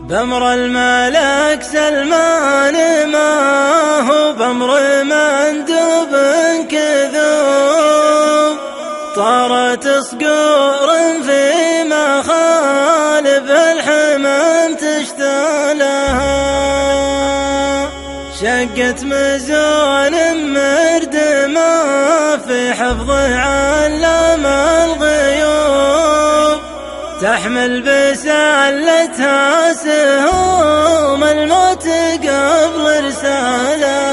بأمر الملك سلمان ما هو بأمر مندوب كذوب، طارت صقور في مخالب الحمام تشتالها، شقت مزون مردمة في حفظه علام الغيوب، تحمل بسالتها سهوم الموت قبل ارسالها،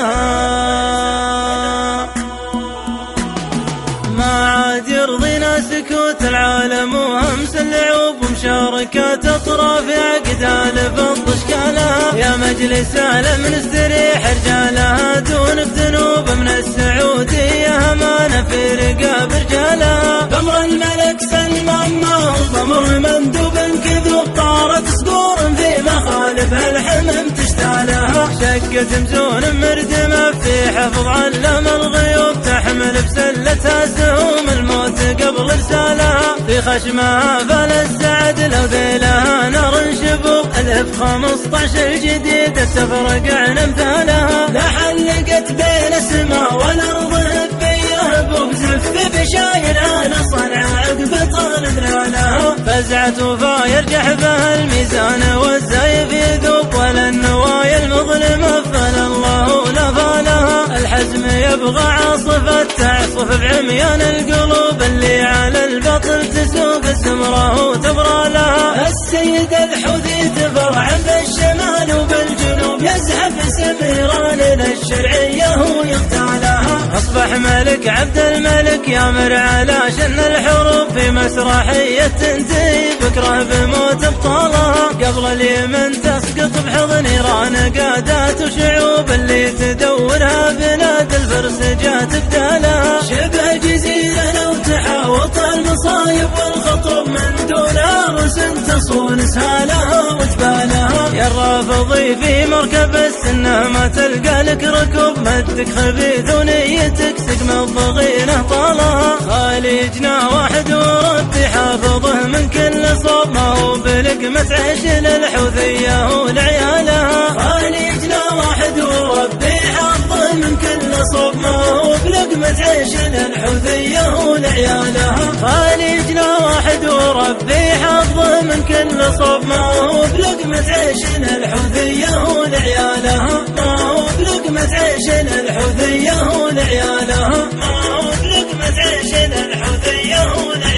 ما عاد يرضينا سكوت العالم وهمس اللعوب ومشاركات اطراف عقد الف اشكالها، يا مجلس اهل نستريح رجالها دون بذنوب من السعوديه امانه في رقاب رجالها، بأمر الملك سلمان ما هو بأمر مندوب كذوب، طارت صقور في مخالب الحمم تشتالها، شقت مزون مردمه في حفظ علم الغيوب، تحمل بسلتها سهوم الموت قبل ارسالها، في خشمها فللسعد لو ذيلها نار شبوق، 1015 جديدة تفرق عن امثالها، لا حلقت بين السماء والارض بيهب بزف بشاير انا صنع عقب طالب نالها، فزعة وفا يرجح بها الميزان والزايف يذوب، ولا النوايا المظلمة فلا الله لفالها، الحزم يبغى عاصفة تعصف بعميان القلوب، اللي على البطل تسوق السمرة وتبرى لها، السيد الحوثي تفرع بالشمال وبالجنوب، يزحف سميران الشرعية ويغتالها، أصبح ملك عبد الملك يامر على شن الحروب، في مسرحية تنتهي بكره بموت ابطالها، قبل اليمن تسقط بحضن نيران قادات وشعوب، اللي تدورها بلاد الفرس جات بدالها، شبه جزيرة لو تحاوط المصايب والخطوب من دون عرس تصون سهالها وجبالها، يا الرافضي في مركب السنة ما تلقى لك ركوب، مدك خبيث ونيتك سقم الضغينة طالها، خالي جناح واحد وربي حافظه من كل صوب، ما هو بلقمة عيش للحوثية ولعيالها، خالي جناح واحد وربي حافظه من كل صوب، ما هو بلقمة عيش للحوثية ولعيالها، خالي جناح واحد وربي حافظه من كل صوب، ما هو بلقمة عيش للحوثية ولعيالها، ما هو بلقمة عيش للحوثية ولعيالها، ما هو بلقمة عيش للحوثية ولعيالها.